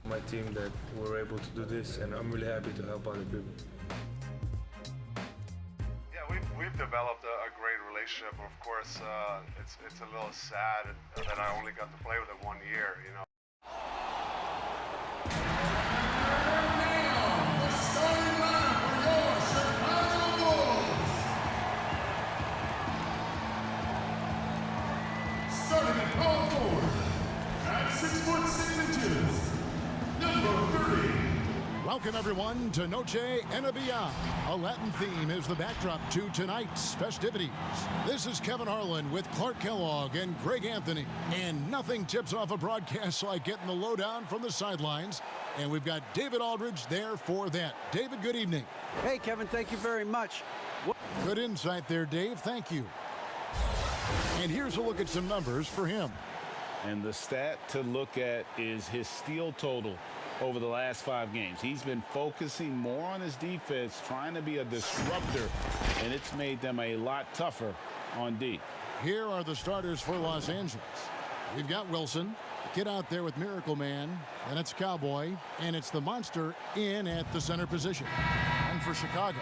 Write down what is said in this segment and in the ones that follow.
My team that we're able to do this, and I'm really happy to help other people. Yeah, we've developed a great relationship. Of course, it's a little sad that I only got to play with him 1 year, you know. Starting at power forward, at 6'6", number 30. Welcome, everyone, to Noche and Beyond. A Latin theme is the backdrop to tonight's festivities. This is Kevin Harlan with Clark Kellogg and Greg Anthony. And nothing tips off a broadcast like getting the lowdown from the sidelines. And we've got David Aldridge there for that. David, good evening. Hey, Kevin, thank you very much. Good insight there, Dave. Thank you. And here's a look at some numbers for him. And the stat to look at is his steal total over the last 5 games. He's been focusing more on his defense, trying to be a disruptor, and it's made them a lot tougher on D. Here are the starters for Los Angeles. We've got Wilson, get out there with Miracle Man, and it's Cowboy, and it's the Monster in at the center position. And for Chicago,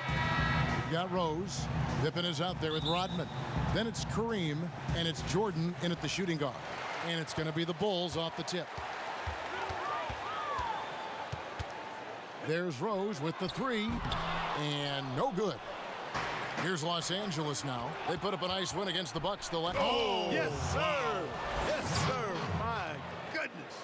we've got Rose. Pippen is out there with Rodman. Then it's Kareem, and it's Jordan in at the shooting guard. And it's going to be the Bulls off the tip. There's Rose with the 3, and no good. Here's Los Angeles now. They put up a nice win against the Bucks. Oh, yes, sir. Yes, sir. My goodness.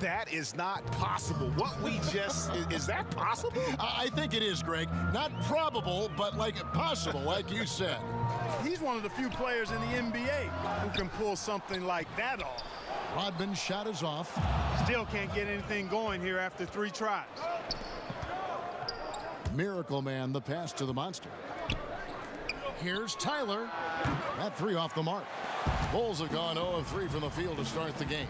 That is not possible. What we just, is that possible? I think it is, Greg. Not probable, but like possible, like you said. He's one of the few players in the NBA who can pull something like that off. Rodman's shot is off. Still can't get anything going here after 3 tries. Miracle Man, the pass to the Monster. Here's Tyler. That 3 off the mark. Bulls have gone 0 of 3 from the field to start the game.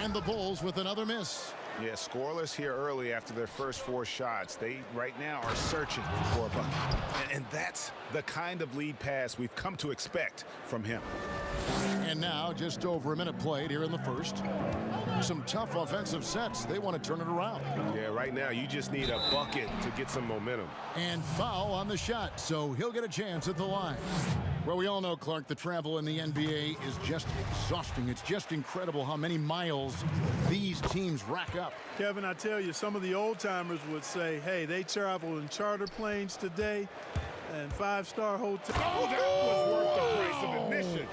And the Bulls with another miss. Yeah, scoreless here early after their first 4 shots. They right now are searching for a bucket. And that's the kind of lead pass we've come to expect from him. And now just over a minute played here in the first. Some tough offensive sets. They want to turn it around. Yeah, right now you just need a bucket to get some momentum. And foul on the shot, so he'll get a chance at the line. Well, we all know, Clark, the travel in the NBA is just exhausting. It's just incredible how many miles these teams rack up. Kevin, I tell you, some of the old-timers would say, hey, they travel in charter planes today and 5-star hotels. Oh, that was worth the price of admission.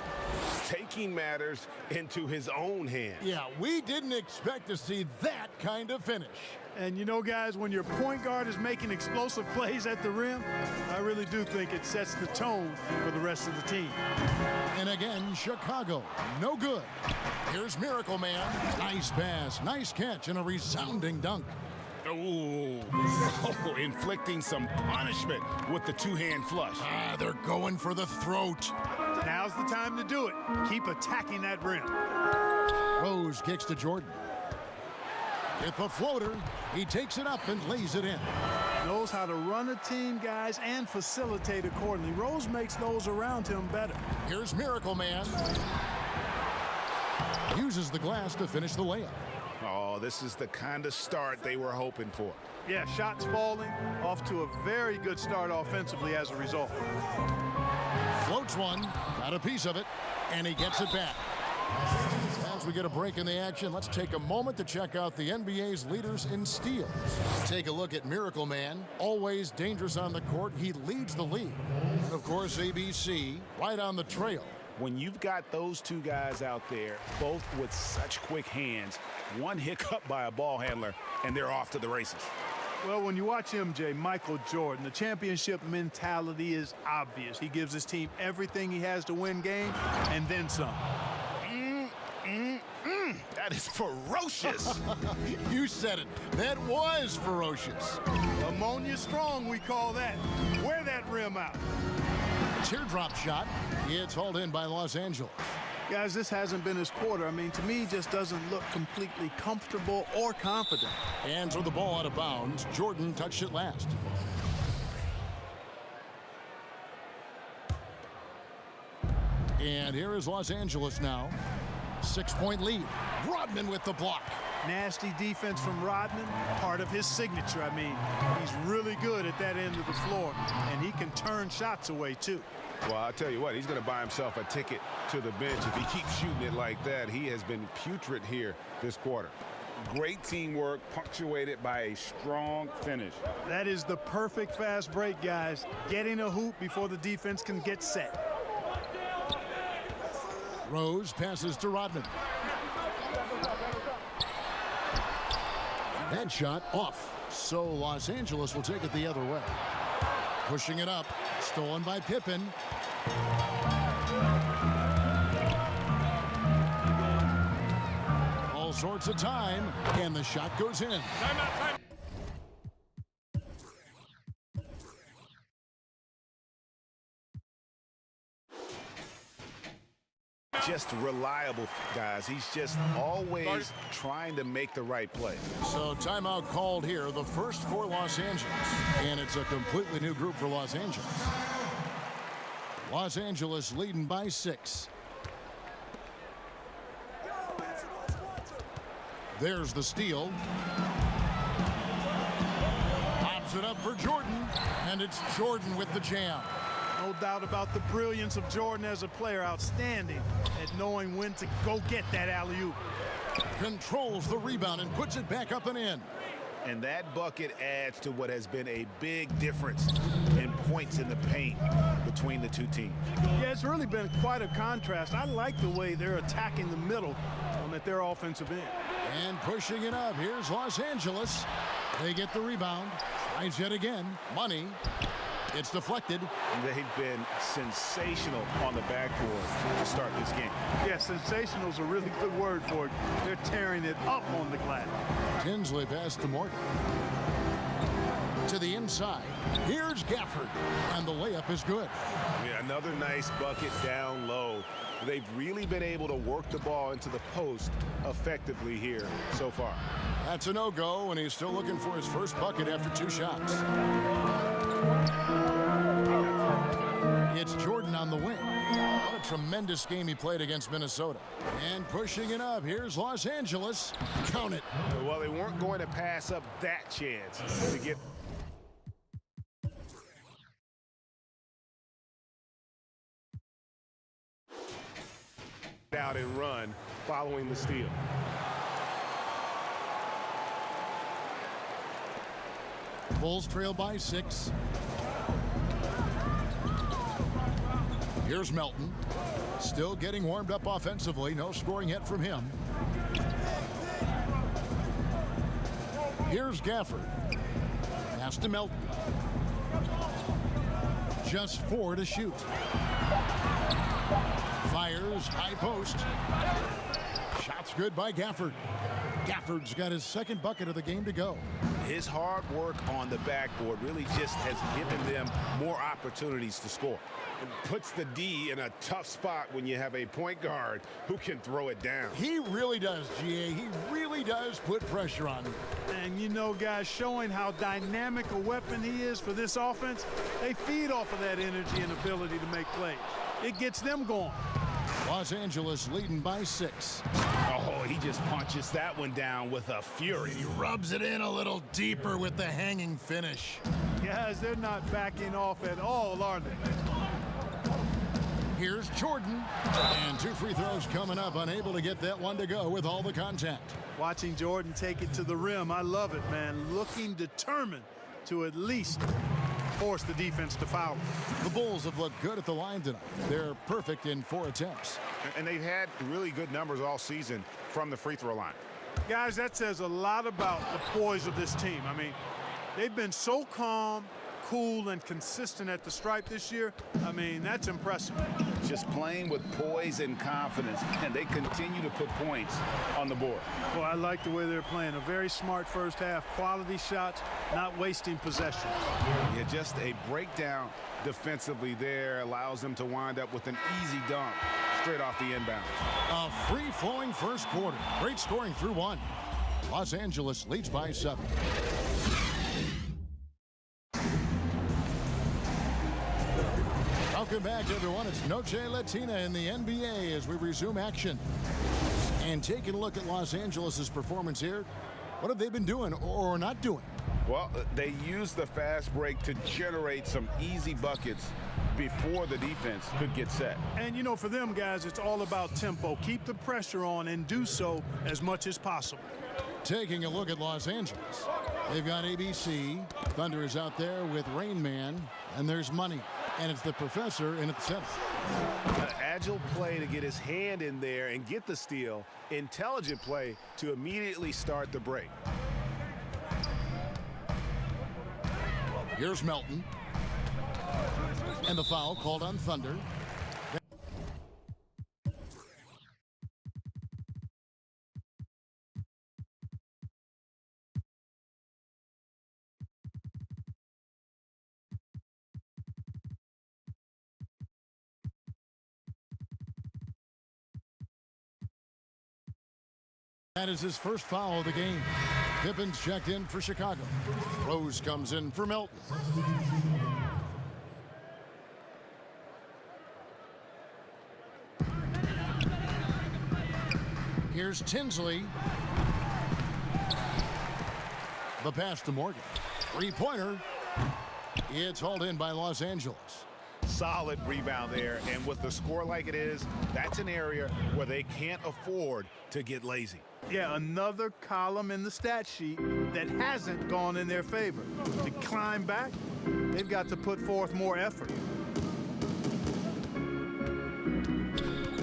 Taking matters into his own hands. Yeah, we didn't expect to see that kind of finish. And you know, guys, when your point guard is making explosive plays at the rim, I really do think it sets the tone for the rest of the team. And again, Chicago, no good. Here's Miracle Man. Nice pass, nice catch, and a resounding dunk. Oh, inflicting some punishment with the 2-hand flush. They're going for the throat. Now's the time to do it. Keep attacking that rim. Rose kicks to Jordan. With the floater, he takes it up and lays it in. Knows how to run a team, guys, and facilitate accordingly. Rose makes those around him better. Here's Miracle Man. Uses the glass to finish the layup. Oh, this is the kind of start they were hoping for. Yeah, shots falling, off to a very good start offensively as a result. Floats one, got a piece of it, and he gets it back. As we get a break in the action, let's take a moment to check out the NBA's leaders in steals. Take a look at Miracle Man, always dangerous on the court. He leads the league. And of course, ABC, right on the trail. When you've got those 2 guys out there, both with such quick hands, one hiccup by a ball handler, and they're off to the races. Well, when you watch MJ, Michael Jordan, the championship mentality is obvious. He gives his team everything he has to win games, and then some. That is ferocious. You said it. That was ferocious. Ammonia strong, we call that. Wear that rim out. Teardrop shot. It's hauled in by Los Angeles. Guys, this hasn't been his quarter. I mean, to me, just doesn't look completely comfortable or confident. And so the ball out of bounds. Jordan touched it last. And here is Los Angeles now. 6-point lead. Rodman with the block. Nasty defense from Rodman, part of his signature. I mean, he's really good at that end of the floor, and he can turn shots away, too. Well, I'll tell you what, he's going to buy himself a ticket to the bench. If he keeps shooting it like that, he has been putrid here this quarter. Great teamwork, punctuated by a strong finish. That is the perfect fast break, guys. Getting a hoop before the defense can get set. Rose passes to Rodman. That shot off. So Los Angeles will take it the other way. Pushing it up. Stolen by Pippen. All sorts of time. And the shot goes in. Just reliable, guys. He's just always trying to make the right play. So timeout called here, the first for Los Angeles. And it's a completely new group for Los Angeles. Los Angeles leading by 6. There's the steal. Pops it up for Jordan. And it's Jordan with the jam. No doubt about the brilliance of Jordan as a player. Outstanding at knowing when to go get that alley-oop. Controls the rebound and puts it back up and in. And that bucket adds to what has been a big difference in points in the paint between the two teams. Yeah, it's really been quite a contrast. I like the way they're attacking the middle at their offensive end. And pushing it up. Here's Los Angeles. They get the rebound. Tries yet again. Money. It's deflected. They've been sensational on the backboard to start this game. Yeah, sensational is a really good word for it. They're tearing it up on the glass. Tinsley pass to Morgan. To the inside. Here's Gafford. And the layup is good. Yeah, another nice bucket down low. They've really been able to work the ball into the post effectively here so far. That's a no-go, and he's still looking for his first bucket after 2 shots. It's Jordan on the wing. What a tremendous game he played against Minnesota. And pushing it up. Here's Los Angeles. Count it. Well, they weren't going to pass up that chance to get... out and run following the steal. Bulls trail by 6. Here's Melton. Still getting warmed up offensively. No scoring yet from him. Here's Gafford. Pass to Melton. Just 4 to shoot. Fires, high post. Shots good by Gafford. Gafford's got his second bucket of the game to go. His hard work on the backboard really just has given them more opportunities to score. It puts the D in a tough spot when you have a point guard who can throw it down. He really does, GA. He really does put pressure on him. And you know, guys, showing how dynamic a weapon he is for this offense, they feed off of that energy and ability to make plays. It gets them going. Los Angeles leading by 6. Oh, he just punches that one down with a fury. He rubs it in a little deeper with the hanging finish. Guys, they're not backing off at all, are they? Here's Jordan. And 2 free throws coming up. Unable to get that one to go with all the contact. Watching Jordan take it to the rim, I love it, man. Looking determined to at least force the defense to foul. The Bulls have looked good at the line tonight. They're perfect in 4 attempts. And they've had really good numbers all season from the free throw line. Guys, that says a lot about the poise of this team. I mean, they've been so calm, cool, and consistent at the stripe this year. I mean, that's impressive. Just playing with poise and confidence, and they continue to put points on the board. Well, I like the way they're playing. A very smart first half, quality shots, not wasting possessions. Yeah, just a breakdown defensively there allows them to wind up with an easy dunk straight off the inbound. A free-flowing first quarter. Great scoring through 1. Los Angeles leads by 7. Welcome back, everyone. It's Noche Latina in the NBA as we resume action. And taking a look at Los Angeles' performance here, what have they been doing or not doing? Well, they used the fast break to generate some easy buckets before the defense could get set. And, you know, for them guys, it's all about tempo. Keep the pressure on and do so as much as possible. Taking a look at Los Angeles, they've got ABC. Thunder is out there with Rain Man, and there's Money. And it's the Professor in at the center. Agile play to get his hand in there and get the steal. Intelligent play to immediately start the break. Here's Melton. And the foul called on Thunder. That is his first foul of the game. Pippen's checked in for Chicago. Rose comes in for Melton. Here's Tinsley. The pass to Morgan. Three-pointer. It's hauled in by Los Angeles. Solid rebound there, and with the score like it is, that's an area where they can't afford to get lazy. Yeah, another column in the stat sheet that hasn't gone in their favor. To climb back, they've got to put forth more effort.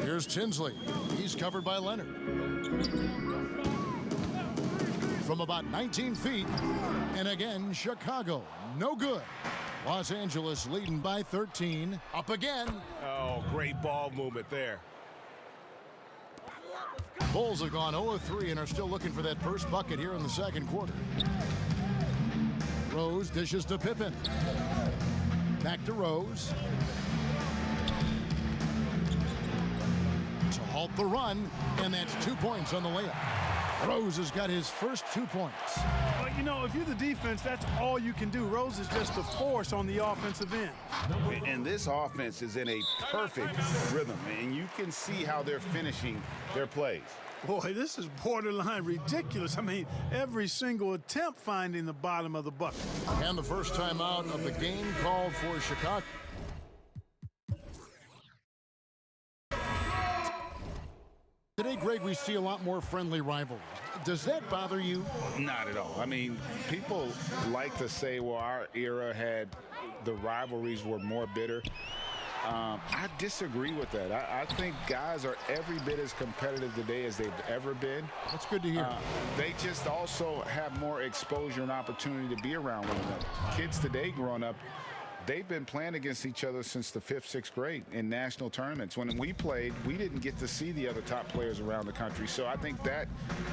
Here's Tinsley. He's covered by Leonard. From about 19 feet, and again, Chicago, no good. Los Angeles leading by 13. Up again. Oh, great ball movement there. Bulls have gone 0-3 and are still looking for that first bucket here in the second quarter. Rose dishes to Pippen. Back to Rose. To halt the run, and that's 2 points on the layup. Rose has got his first 2 points. But, you know, if you're the defense, that's all you can do. Rose is just a force on the offensive end. And this offense is in a perfect rhythm, and you can see how they're finishing their plays. Boy, this is borderline ridiculous. I mean, every single attempt finding the bottom of the bucket. And the first time out of the game called for Chicago. Today, Greg, we see a lot more friendly rivalry. Does that bother you? Not at all. I mean, people like to say, well, our era had the rivalries were more bitter. I disagree with that. I think guys are every bit as competitive today as they've ever been. That's good to hear. They just also have more exposure and opportunity to be around one another. Kids today growing up, they've been playing against each other since the 5th, 6th grade in national tournaments. When we played, we didn't get to see the other top players around the country. So I think that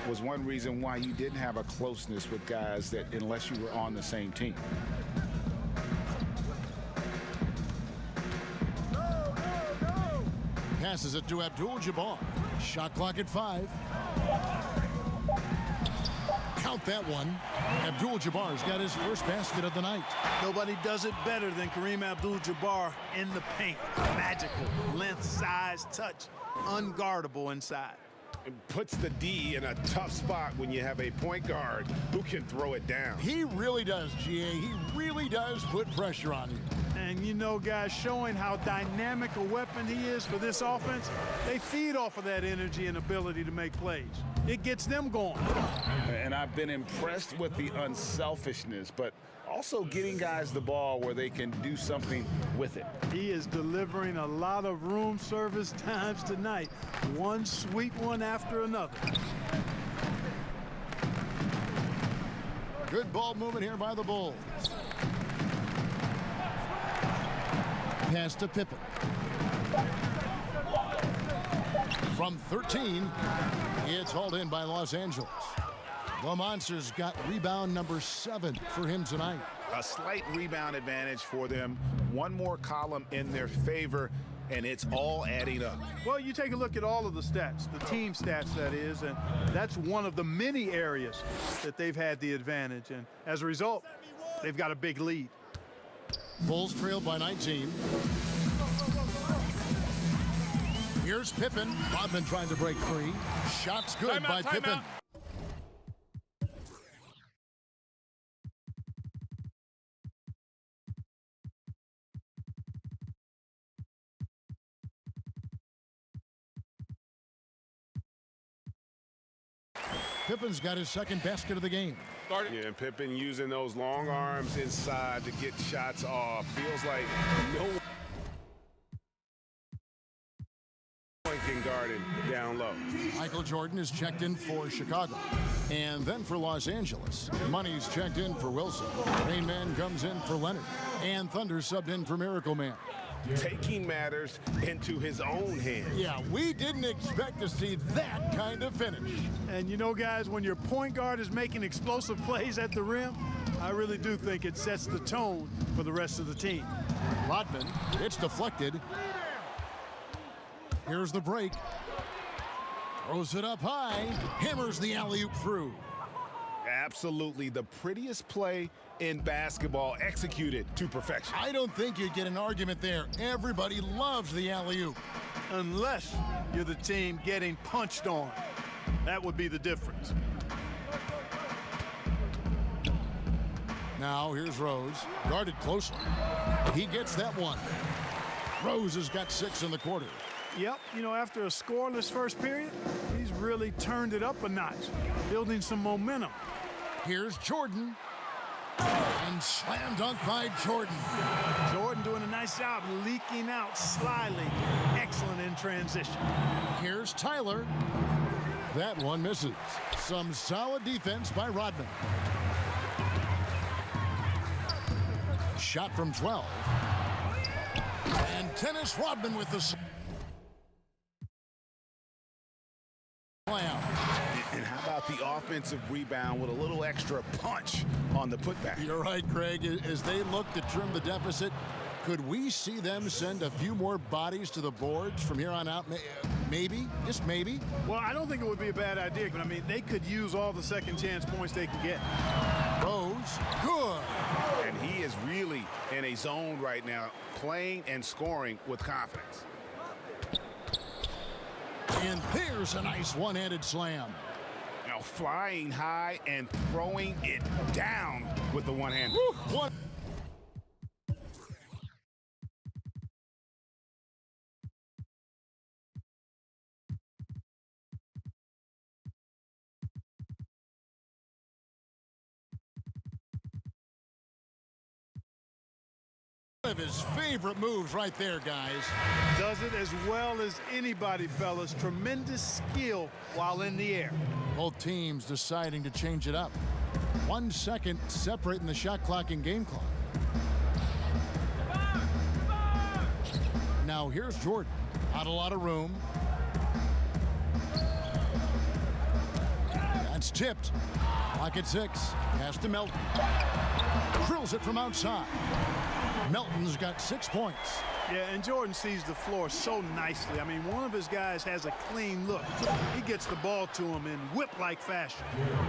was one reason why you didn't have a closeness with guys that unless you were on the same team. Passes it to Abdul Jabbar. Shot clock at 5. Count that one. Abdul Jabbar's got his first basket of the night. Nobody does it better than Kareem Abdul-Jabbar in the paint. Magical. Length, size, touch. Unguardable inside. It puts the D in a tough spot when you have a point guard who can throw it down. He really does, GA. He really does put pressure on you. And you know, guys, showing how dynamic a weapon he is for this offense, they feed off of that energy and ability to make plays. It gets them going. And I've been impressed with the unselfishness, but also getting guys the ball where they can do something with it. He is delivering a lot of room service times tonight. One sweet one after another. Good ball movement here by the Bulls. Pass to Pippen. From 13, it's hauled in by Los Angeles. The Monsters got rebound number 7 for him tonight. A slight rebound advantage for them. One more column in their favor, and it's all adding up. Well, you take a look at all of the stats, the team stats, that is, and that's one of the many areas that they've had the advantage. And as a result, they've got a big lead. Bulls trailed by 19. Here's Pippen. Rodman trying to break free. Shots good by Pippen. Pippen's got his second basket of the game. Yeah, and Pippen using those long arms inside to get shots off. Feels like no one can guard him down low. Michael Jordan is checked in for Chicago. And then for Los Angeles, Money's checked in for Wilson. Rain Man comes in for Leonard. And Thunder subbed in for Miracle Man. Taking matters into his own hands. Yeah, we didn't expect to see that kind of finish. And you know, guys, when your point guard is making explosive plays at the rim, I really do think it sets the tone for the rest of the team. Rodman, it's deflected. Here's the break. Throws it up high. Hammers the alley-oop through. Absolutely the prettiest play in basketball, executed to perfection. I don't think you'd get an argument there. Everybody loves the alley-oop. Unless you're the team getting punched on. That would be the difference. Now here's Rose, guarded closely. He gets that one. Rose has got 6 in the quarter. Yep, you know, after a scoreless first period, he's really turned it up a notch, building some momentum. Here's Jordan. And slam dunk by Jordan. Jordan doing a nice job leaking out slyly. Excellent in transition. Here's Tyler. That one misses. Some solid defense by Rodman. Shot from 12. And Dennis Rodman with the slam. And how about the offensive rebound with a little extra punch on the putback? You're right, Craig. As they look to trim the deficit, could we see them send a few more bodies to the boards from here on out? Maybe, just maybe. Well, I don't think it would be a bad idea, but I mean, they could use all the second chance points they can get. Rose, good. And he is really in a zone right now, playing and scoring with confidence. And there's a nice one-handed slam. Now flying high and throwing it down with the one hand. What? One of his favorite moves right there, guys. Does it as well as anybody, fellas. Tremendous skill while in the air. Both teams deciding to change it up. 1 second separating the shot clock and game clock. Now here's Jordan. Not a lot of room. That's tipped. Clock at 6. Pass to Melton. Drills it from outside. Melton's got 6 points. Yeah, and Jordan sees the floor so nicely. I mean, one of his guys has a clean look. He gets the ball to him in whip-like fashion.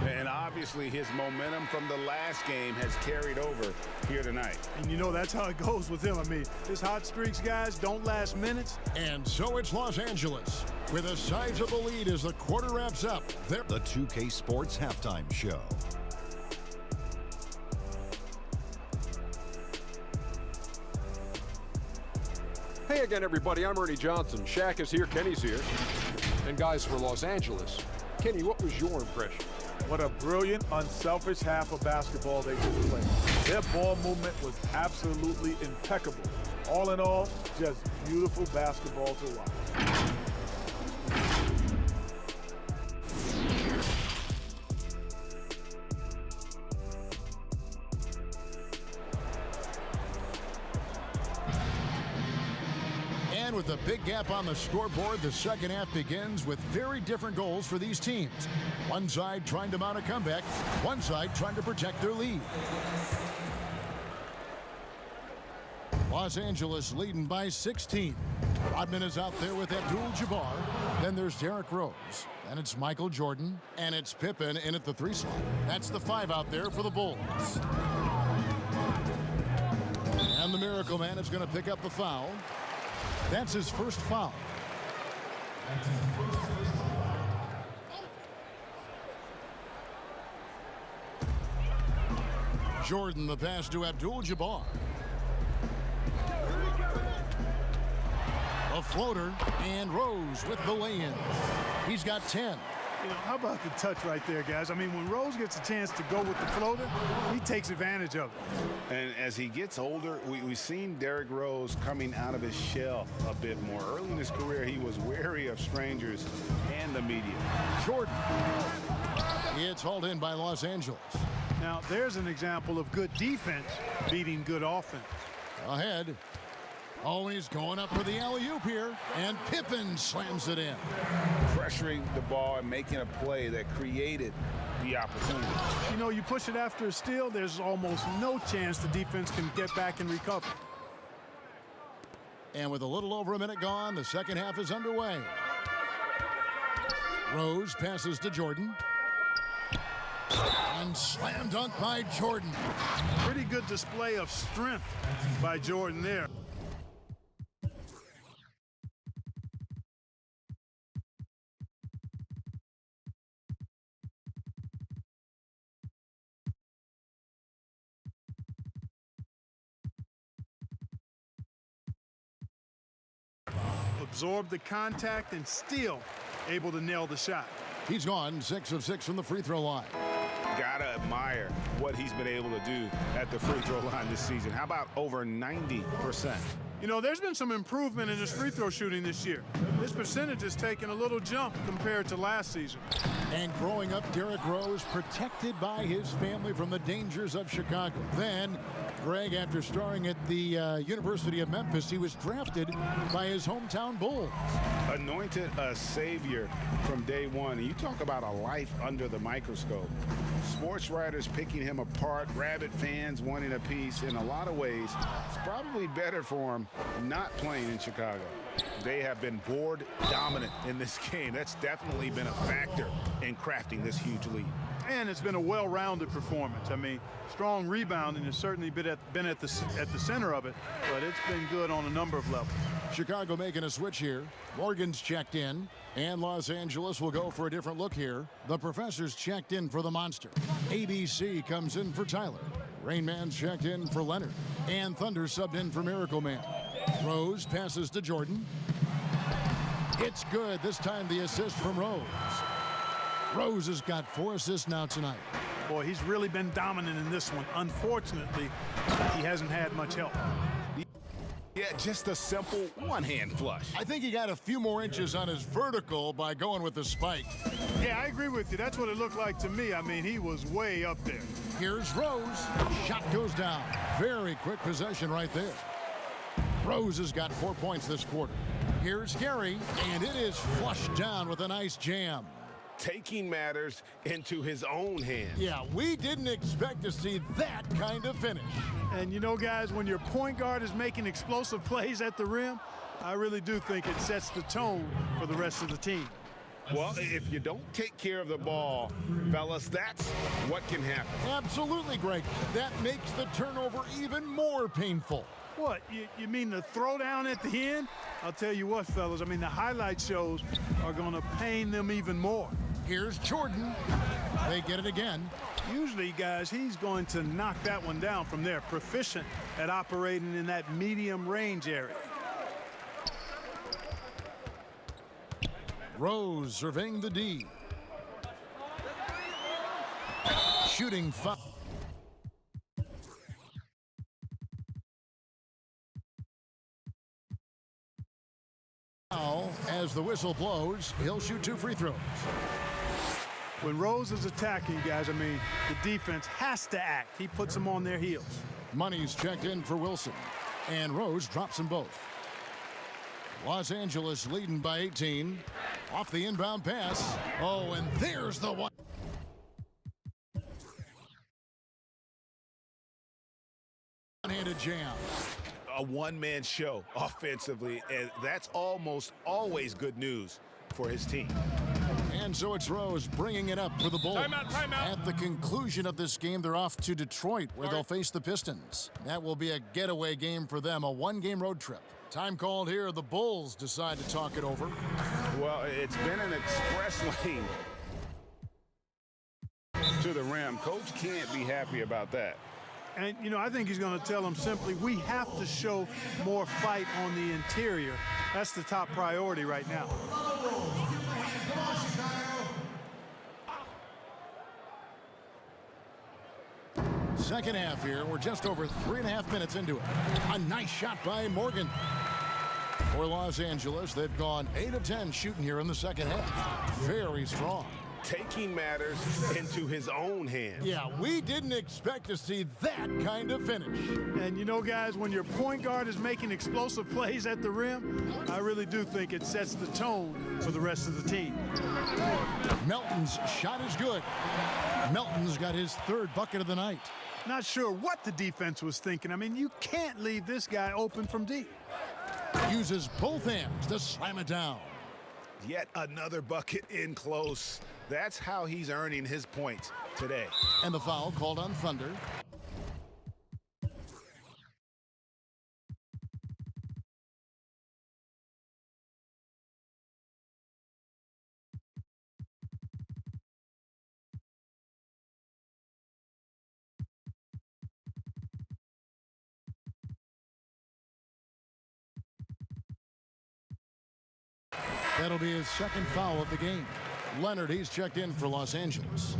And obviously his momentum from the last game has carried over here tonight. And you know, that's how it goes with him. I mean, his hot streaks, guys, don't last minutes. And so it's Los Angeles with a sizable lead as the quarter wraps up. The 2K Sports Halftime Show. Hey again, everybody. I'm Ernie Johnson. Shaq is here. Kenny's here. And guys, for Los Angeles, Kenny, what was your impression? What a brilliant, unselfish half of basketball they just played. Their ball movement was absolutely impeccable. All in all, just beautiful basketball to watch. And with a big gap on the scoreboard, the second half begins with very different goals for these teams. One side trying to mount a comeback, one side trying to protect their lead. Los Angeles leading by 16. Rodman is out there with Abdul Jabbar. Then there's Derrick Rose. Then it's Michael Jordan. And it's Pippen in at the 3 slot. That's the 5 out there for the Bulls. And the Miracle Man is going to pick up the foul. That's his first foul. Jordan, the pass to Abdul Jabbar. A floater, and Rose with the lay-in. He's got 10. You know, how about the touch right there, guys? I mean, when Rose gets a chance to go with the floater, he takes advantage of it. And as he gets older, we've seen Derrick Rose coming out of his shell a bit more. Early in his career, he was wary of strangers and the media. Jordan. It's hauled in by Los Angeles. Now, there's an example of good defense beating good offense. Ahead. Always going up for the alley-oop here, and Pippen slams it in. Pressuring the ball and making a play that created the opportunity. You know, you push it after a steal, there's almost no chance the defense can get back and recover. And with a little over a minute gone, the second half is underway. Rose passes to Jordan. And slam dunk by Jordan. Pretty good display of strength by Jordan there. Absorbed the contact and still able to nail the shot. He's gone 6 of 6 from the free throw line. Gotta admire what he's been able to do at the free throw line this season. How about over 90%? You know, there's been some improvement in his free throw shooting this year. His percentage has taken a little jump compared to last season. And growing up, Derrick Rose protected by his family from the dangers of Chicago. Then, Greg, after starring at the University of Memphis, he was drafted by his hometown Bulls. Anointed a savior from day one. And you talk about a life under the microscope. Sports writers picking him apart, rabid fans wanting a piece. In a lot of ways, it's probably better for him not playing in Chicago. They have been board dominant in this game. That's definitely been a factor in crafting this huge lead. And it's been a well-rounded performance. I mean, strong rebounding has certainly been at the center of it, but it's been good on a number of levels. Chicago making a switch here. Morgan's checked in, and Los Angeles will go for a different look here. The professor's checked in for the Monster. ABC comes in for Tyler. Rain Man's checked in for Leonard, and Thunder subbed in for Miracle Man. Rose passes to Jordan. It's good. This time the assist from Rose. Rose has got 4 assists now tonight. Boy, he's really been dominant in this one. Unfortunately, he hasn't had much help. Yeah, just a simple one-hand flush. I think he got a few more inches on his vertical by going with the spike. Yeah, I agree with you. That's what it looked like to me. I mean, he was way up there. Here's Rose. Shot goes down. Very quick possession right there. Rose has got 4 points this quarter. Here's Gary, and it is flushed down with a nice jam. Taking matters into his own hands. Yeah, we didn't expect to see that kind of finish. And you know, guys, when your point guard is making explosive plays at the rim, I really do think it sets the tone for the rest of the team. Well, if you don't take care of the ball, fellas, that's what can happen. Absolutely, Greg. That makes the turnover even more painful. What, you mean the throwdown at the end? I'll tell you what, fellas, I mean, the highlight shows are going to pain them even more. Here's Jordan. They get it again. Usually, guys, he's going to knock that one down from there. Proficient at operating in that medium range area. Rose surveying the D. Shooting foul. As the whistle blows, he'll shoot 2 free throws. When Rose is attacking, guys, I mean, the defense has to act. He puts them on their heels. Money's checked in for Wilson, and Rose drops them both. Los Angeles leading by 18. Off the inbound pass. Oh, and there's the one. One-handed jam. A one-man show offensively, and that's almost always good news for his team. And so it's Rose bringing it up for the Bulls. Timeout. At the conclusion of this game, they're off to Detroit, where they'll face the Pistons. That will be a getaway game for them, a one-game road trip. Time called here. The Bulls decide to talk it over. Well, it's been an express lane to the rim. Coach can't be happy about that. And, you know, I think he's going to tell them simply, we have to show more fight on the interior. That's the top priority right now. Second half here. We're just over 3.5 minutes into it. A nice shot by Morgan. For Los Angeles, they've gone 8 of 10 shooting here in the second half. Very strong. Taking matters into his own hands. Yeah, we didn't expect to see that kind of finish. And you know, guys, when your point guard is making explosive plays at the rim, I really do think it sets the tone for the rest of the team. Melton's shot is good. Melton's got his 3rd bucket of the night. Not sure what the defense was thinking. I mean, you can't leave this guy open from deep. Uses both hands to slam it down. Yet another bucket in close. That's how he's earning his points today. And the foul called on Thunder. That'll be his 2nd foul of the game. Leonard, he's checked in for Los Angeles.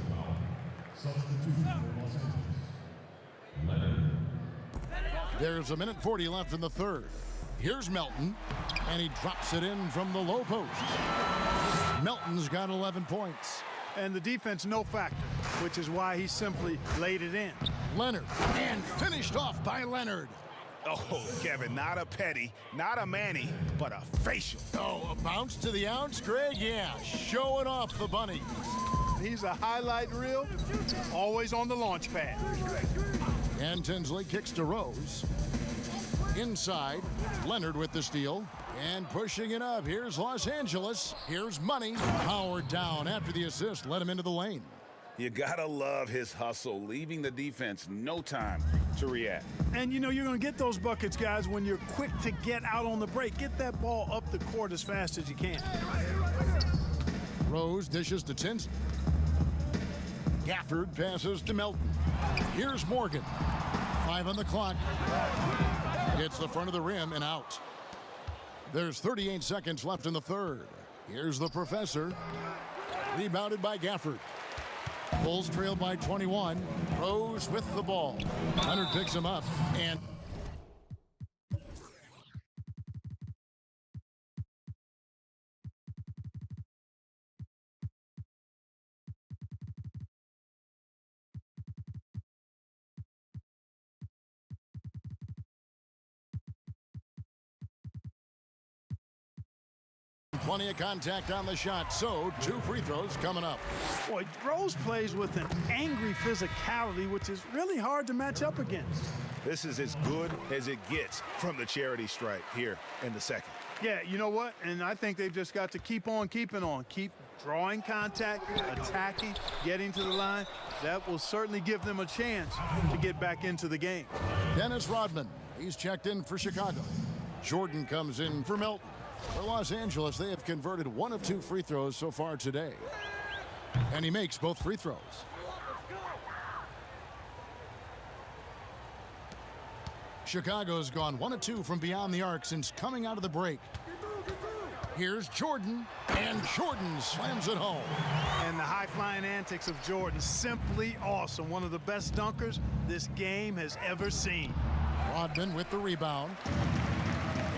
There's 1:40 left in the 3rd. Here's Melton, and he drops it in from the low post. Melton's got 11 points. And the defense no factor, which is why he simply laid it in. Leonard, and finished off by Leonard. Oh, Kevin, not a petty, not a Manny, but a facial. Oh, a bounce to the ounce, Greg? Yeah, showing off the bunny. He's a highlight reel, always on the launch pad. And Tinsley kicks to Rose. Inside, Leonard with the steal. And pushing it up, here's Los Angeles. Here's Money. Powered down after the assist, let him into the lane. You gotta love his hustle, leaving the defense no time to react. And you know you're going to get those buckets, guys, when you're quick to get out on the break. Get that ball up the court as fast as you can. Rose dishes to Tinsley. Gafford passes to Melton. Here's Morgan. 5 on the clock. Hits the front of the rim and out. There's 38 seconds left in the 3rd. Here's the professor. Rebounded by Gafford. Bulls trail by 21. Rose with the ball. Leonard picks him up and plenty of contact on the shot, so 2 free throws coming up. Boy, Rose plays with an angry physicality, which is really hard to match up against. This is as good as it gets from the charity stripe here in the 2nd. Yeah, you know what? And I think they've just got to keep on keeping on. Keep drawing contact, attacking, getting to the line. That will certainly give them a chance to get back into the game. Dennis Rodman, he's checked in for Chicago. Jordan comes in for Melton. For Los Angeles, they have converted 1 of 2 free throws so far today. And he makes both free throws. Chicago's gone 1 of 2 from beyond the arc since coming out of the break. Here's Jordan, and Jordan slams it home. And the high-flying antics of Jordan, simply awesome. One of the best dunkers this game has ever seen. Rodman with the rebound.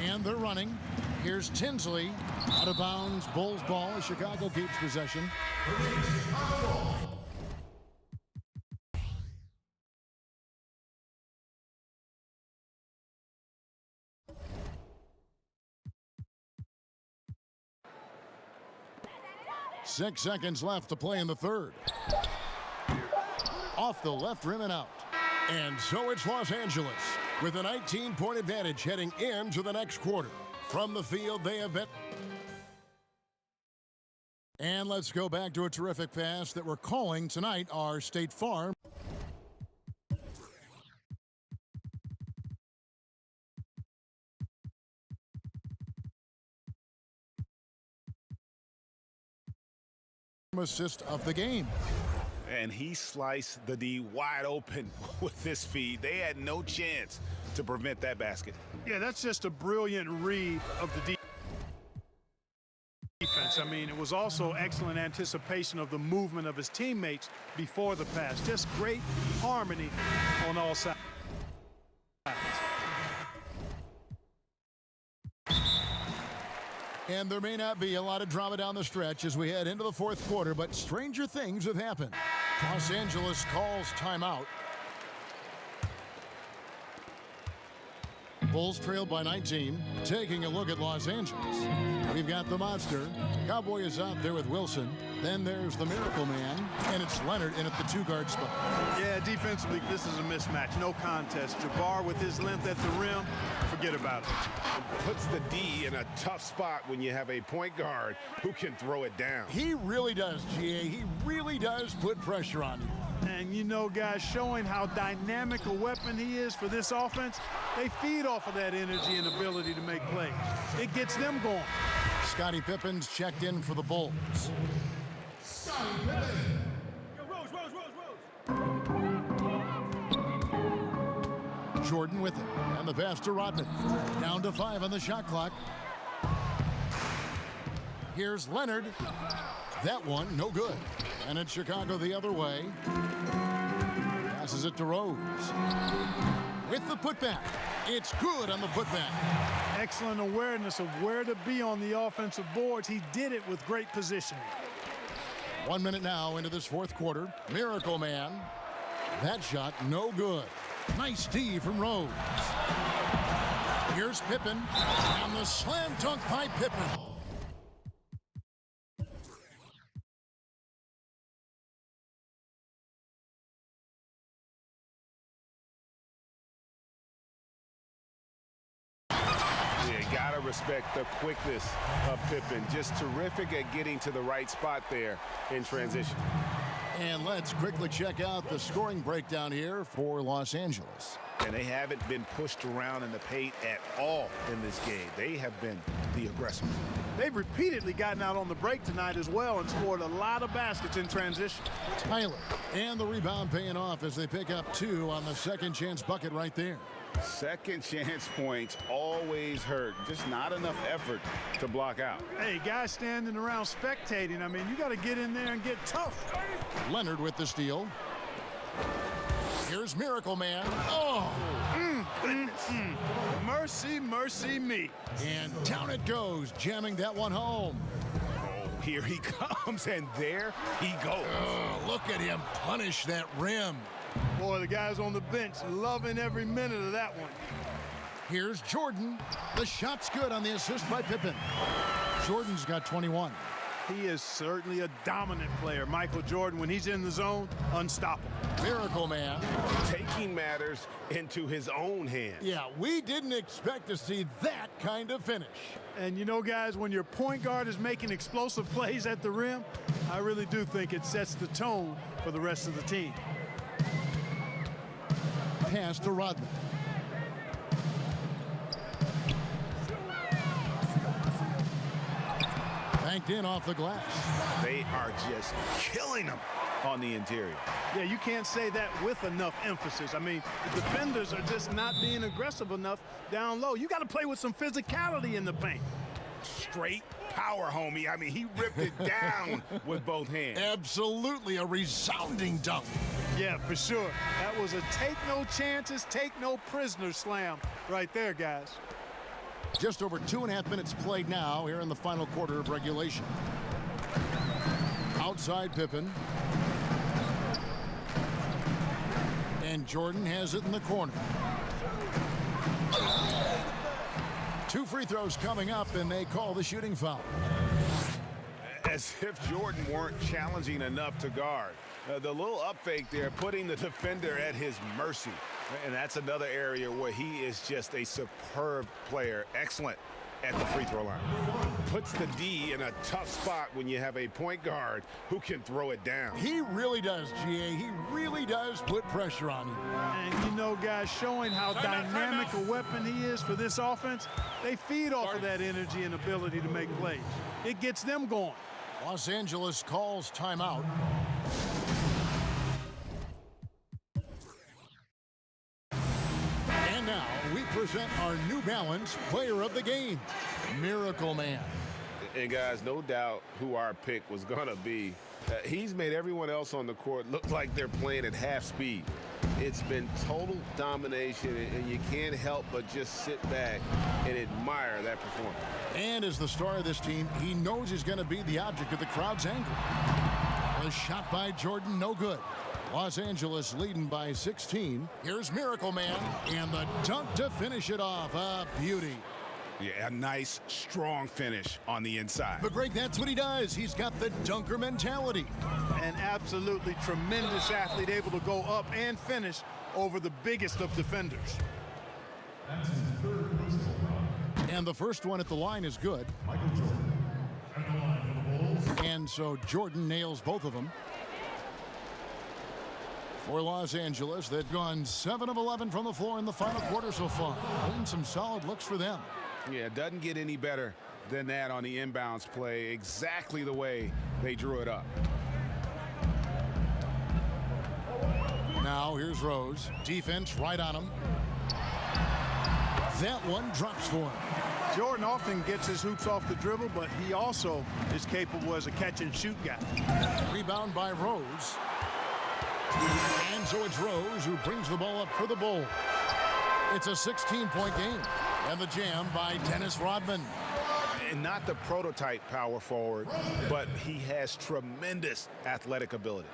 And they're running. Here's Tinsley. Out of bounds, Bulls ball as Chicago keeps possession. 6 seconds left to play in the 3rd. Off the left rim and out. And so it's Los Angeles with a 19-point advantage heading into the next quarter. From the field, they have been. And let's go back to a terrific pass that we're calling tonight our State Farm. assist of the game. And he sliced the D wide open with this feed. They had no chance to prevent that basket. Yeah, that's just a brilliant read of the defense. I mean, it was also excellent anticipation of the movement of his teammates before the pass. Just great harmony on all sides. And there may not be a lot of drama down the stretch as we head into the fourth quarter, but stranger things have happened. Los Angeles calls timeout. Bulls trailed by 19. Taking a look at Los Angeles. We've got the monster. Cowboy is out there with Wilson. Then there's the Miracle Man, and it's Leonard in at the two-guard spot. Yeah, defensively, this is a mismatch. No contest. Jabbar with his length at the rim, forget about it. Puts the D in a tough spot when you have a point guard who can throw it down. He really does, GA. He really does put pressure on you. And you know, guys, showing how dynamic a weapon he is for this offense, they feed off of that energy and ability to make plays. It gets them going. Scottie Pippen's checked in for the Bulls. Scottie Pippen. Jordan with it, and the pass to Rodman. Down to 5 on the shot clock. Here's Leonard. That one, no good. And it's Chicago the other way. Passes it to Rose. With the putback. It's good on the putback. Excellent awareness of where to be on the offensive boards. He did it with great positioning. 1 minute now into this fourth quarter. Miracle Man. That shot, no good. Nice D from Rose. Here's Pippen. And the slam dunk by Pippen. Gotta respect the quickness of Pippen. Just terrific at getting to the right spot there in transition. And let's quickly check out the scoring breakdown here for Los Angeles. And they haven't been pushed around in the paint at all in this game. They have been the aggressor. They've repeatedly gotten out on the break tonight as well and scored a lot of baskets in transition. Tyler, and the rebound paying off as they pick up 2 on the second chance bucket right there. Second chance points always hurt. Just not enough effort to block out. Hey, guys standing around spectating. I mean, you got to get in there and get tough. Leonard with the steal. Here's Miracle Man. Oh! Mercy, mercy me. And down it goes, jamming that one home. Oh, here he comes, and there he goes. Oh, look at him punish that rim. Boy, the guys on the bench loving every minute of that one. Here's Jordan. The shot's good on the assist by Pippen. Jordan's got 21. He is certainly a dominant player. Michael Jordan, when he's in the zone, unstoppable. Miracle Man. Taking matters into his own hands. Yeah, we didn't expect to see that kind of finish. And you know, guys, when your point guard is making explosive plays at the rim, I really do think it sets the tone for the rest of the team. Pass to Rodman. Banked in off the glass. They are just killing them on the interior. Yeah, you can't say that with enough emphasis. I mean, the defenders are just not being aggressive enough down low. You got to play with some physicality in the paint. Straight power, homie. I mean, he ripped it down with both hands. Absolutely a resounding dunk. Yeah, for sure. That was a take no chances, take no prisoners slam right there, guys. Just over 2.5 minutes played now here in the final quarter of regulation. Outside Pippen. And Jordan has it in the corner. 2 free throws coming up, and they call the shooting foul. As if Jordan weren't challenging enough to guard. The little up fake there, putting the defender at his mercy. And that's another area where he is just a superb player. Excellent at the free throw line. Puts the D in a tough spot when you have a point guard who can throw it down. He really does, GA. He really does put pressure on you. And you know, guys, showing how dynamic a weapon he is for this offense, they feed off of that energy and ability to make plays. It gets them going. Los Angeles calls timeout. And now we present our New Balance player of the game, Miracle Man. And guys, no doubt who our pick was going to be. He's made everyone else on the court look like they're playing at half speed. It's been total domination, and you can't help but just sit back and admire that performance. And as the star of this team, he knows he's going to be the object of the crowd's anger. A shot by Jordan, no good. Los Angeles leading by 16. Here's Miracle Man, and the dunk to finish it off. A beauty. Yeah, a nice, strong finish on the inside. But Greg, that's what he does. He's got the dunker mentality. An absolutely tremendous athlete, able to go up and finish over the biggest of defenders. That's his third personal foul. And the first one at the line is good. Michael Jordan at the line for the Bulls. And so Jordan nails both of them. For Los Angeles, they've gone 7 of 11 from the floor in the final quarter so far. And some solid looks for them. Yeah, it doesn't get any better than that on the inbounds play. Exactly the way they drew it up. Now here's Rose. Defense right on him. That one drops for him. Jordan often gets his hoops off the dribble, but he also is capable as a catch-and-shoot guy. Rebound by Rose. And so it's Rose who brings the ball up for the Bulls. It's a 16-point game. And the jam by Dennis Rodman. And not the prototype power forward, but he has tremendous athletic ability.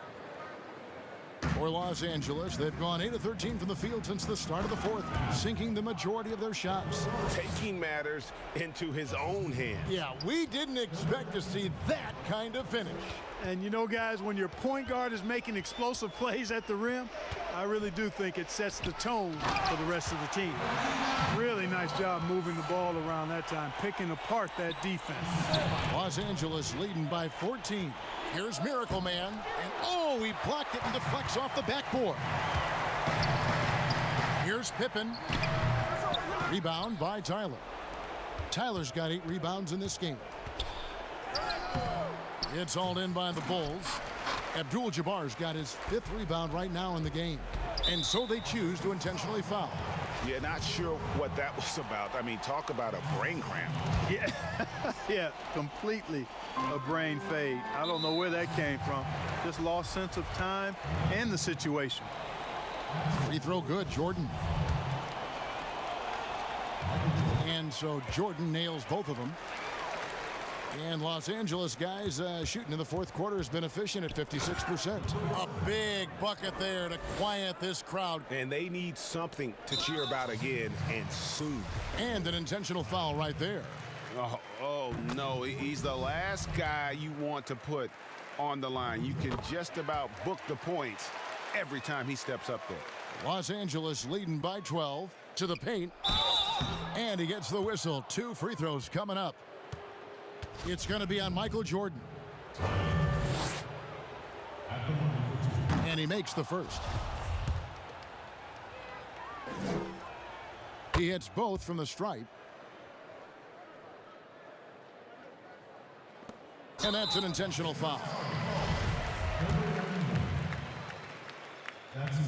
For Los Angeles, they've gone 8 of 13 from the field since the start of the fourth, sinking the majority of their shots. Taking matters into his own hands. Yeah, we didn't expect to see that kind of finish. And you know, guys, when your point guard is making explosive plays at the rim, I really do think it sets the tone for the rest of the team. Really nice job moving the ball around that time, picking apart that defense. Los Angeles leading by 14. Here's Miracle Man, and oh, he blocked it and deflects off the backboard. Here's Pippen. Rebound by Tyler. Tyler's got 8 rebounds in this game. It's hauled in by the Bulls. Abdul Jabbar's got his 5th rebound right now in the game. And so they choose to intentionally foul. Yeah, not sure what that was about. I mean, talk about a brain cramp. Yeah, yeah, completely a brain fade. I don't know where that came from. Just lost sense of time and the situation. Free throw good, Jordan. And so Jordan nails both of them. And Los Angeles guys shooting in the fourth quarter has been efficient at 56%. A big bucket there to quiet this crowd. And they need something to cheer about again, and soon. And an intentional foul right there. Oh no, he's the last guy you want to put on the line. You can just about book the points every time he steps up there. Los Angeles leading by 12 to the paint. And he gets the whistle. 2 free throws coming up. It's going to be on Michael Jordan. And he makes the first. He hits both from the stripe. And that's an intentional foul.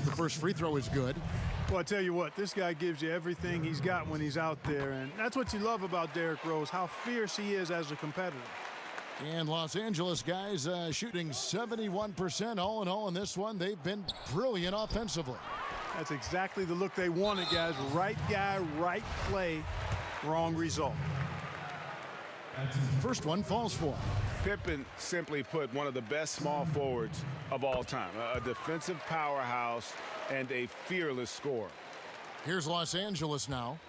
The first free throw is good. Well, I tell you what, this guy gives you everything he's got when he's out there, and that's what you love about Derrick Rose, how fierce he is as a competitor. And Los Angeles guys shooting 71% all in all in this one. They've been brilliant offensively. That's exactly the look they wanted, guys. Right guy, right play, wrong result. First one falls for him. Pippen, simply put, one of the best small forwards of all time. A defensive powerhouse and a fearless scorer. Here's Los Angeles now.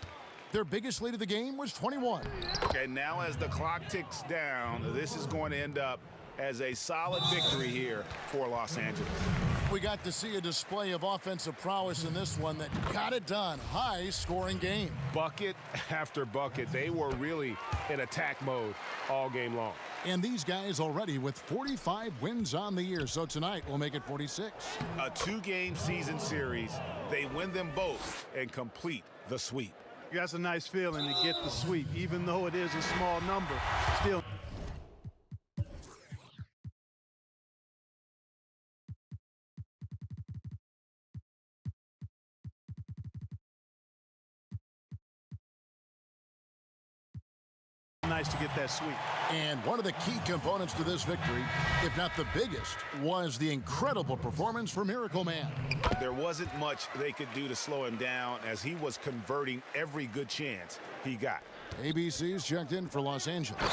Their biggest lead of the game was 21. Okay, now as the clock ticks down, this is going to end up as a solid victory here for Los Angeles. We got to see a display of offensive prowess in this one that got it done. High-scoring game. Bucket after bucket. They were really in attack mode all game long. And these guys already with 45 wins on the year. So tonight we'll make it 46. A 2-game season series. They win them both and complete the sweep. That's a nice feeling to get the sweep, even though it is a small number. Still. nice to get that sweep. And one of the key components to this victory, if not the biggest, was the incredible performance for Miracle Man. There wasn't much they could do to slow him down as he was converting every good chance he got. ABC's checked in for Los Angeles.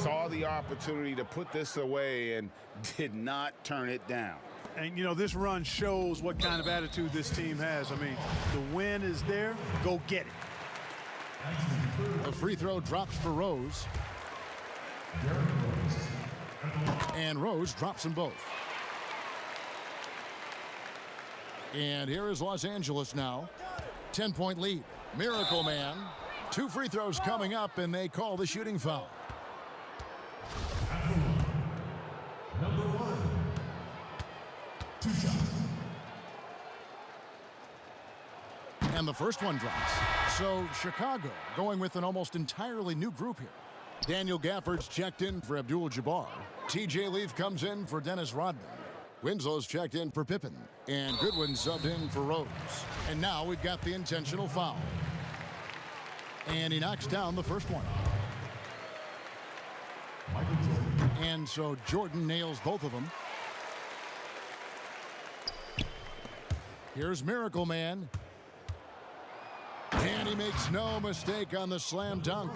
Saw the opportunity to put this away and did not turn it down. And, you know, this run shows what kind of attitude this team has. I mean, the win is there. Go get it. The free throw drops for Rose. And Rose drops them both. And here is Los Angeles now. 10-point lead. Miracle Man. 2 free throws coming up, and they call the shooting foul. Number 1. 2 shots. And the first one drops. So Chicago going with an almost entirely new group here. Daniel Gafford's checked in for Abdul Jabbar. TJ Leaf comes in for Dennis Rodman. Winslow's checked in for Pippen. And Goodwin subbed in for Rose. And now we've got the intentional foul. And he knocks down the first one. And so Jordan nails both of them. Here's Miracle Man. And he makes no mistake on the slam dunk.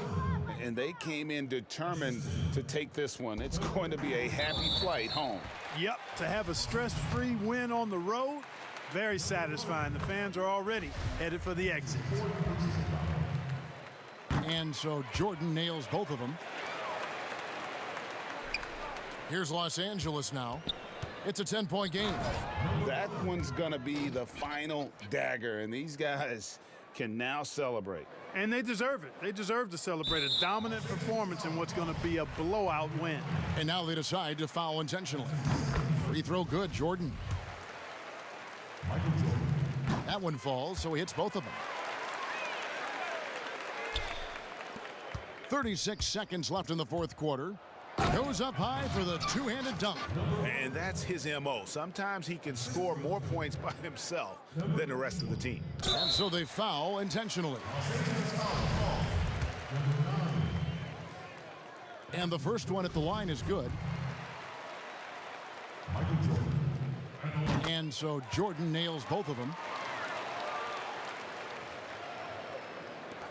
And they came in determined to take this one. It's going to be a happy flight home. Yep, to have a stress-free win on the road, very satisfying. The fans are already headed for the exit. And so Jordan nails both of them. Here's Los Angeles now. It's a 10-point game. That one's going to be the final dagger, and these guys can now celebrate. And they deserve it. They deserve to celebrate a dominant performance in what's going to be a blowout win. And now they decide to foul intentionally. Free throw good, Jordan. That one falls, so he hits both of them. 36 seconds left in the fourth quarter. Goes up high for the two-handed dunk. And that's his MO. Sometimes he can score more points by himself than the rest of the team. And so they foul intentionally. And the first one at the line is good. And so Jordan nails both of them.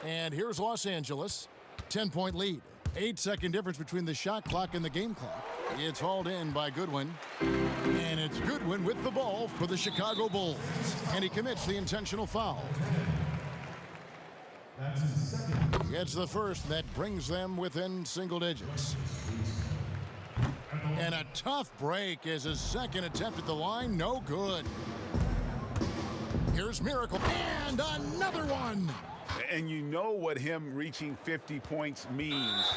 And here's Los Angeles. 10-point lead. 8-second difference between the shot clock and the game clock. It's hauled in by Goodwin. And it's Goodwin with the ball for the Chicago Bulls. And he commits the intentional foul. It's the first that brings them within single digits. And a tough break as his second attempt at the line, no good. Here's Miracle, and another one. And you know what him reaching 50 points means.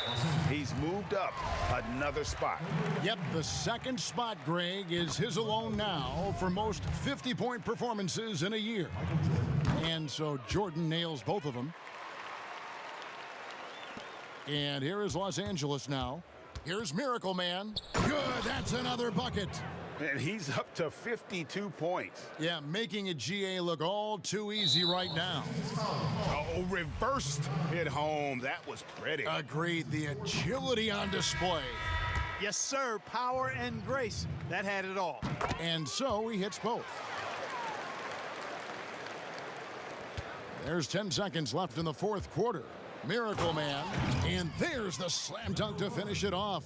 He's moved up another spot. Yep, the second spot, Greg, is his alone now for most 50-point performances in a year. And so Jordan nails both of them. And here is Los Angeles now. Here's Miracle Man. Good, that's another bucket. And he's up to 52 points. Yeah, making a GA look all too easy right now. Oh, reversed it home. That was pretty. Agreed, the agility on display. Yes, sir, power and grace. That had it all. And so he hits both. There's 10 seconds left in the fourth quarter. Miracle Man, and there's the slam dunk to finish it off.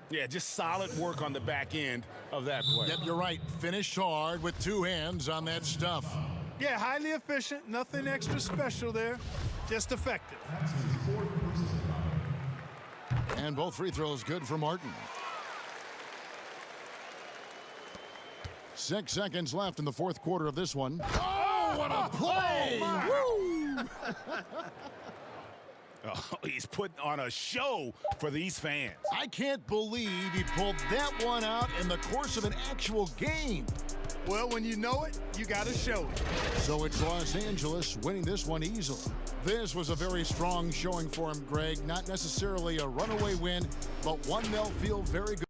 Yeah, just solid work on the back end of that play. Yep, you're right. Finished hard with two hands on that stuff. Yeah, highly efficient. Nothing extra special there. Just effective. And both free throws good for Martin. 6 seconds left in the fourth quarter of this one. Oh, what a play! Woo! Oh, he's putting on a show for these fans. I can't believe he pulled that one out in the course of an actual game. Well, when you know it, you got to show it. So it's Los Angeles winning this one easily. This was a very strong showing for him, Greg. Not necessarily a runaway win, but one they'll feel very good.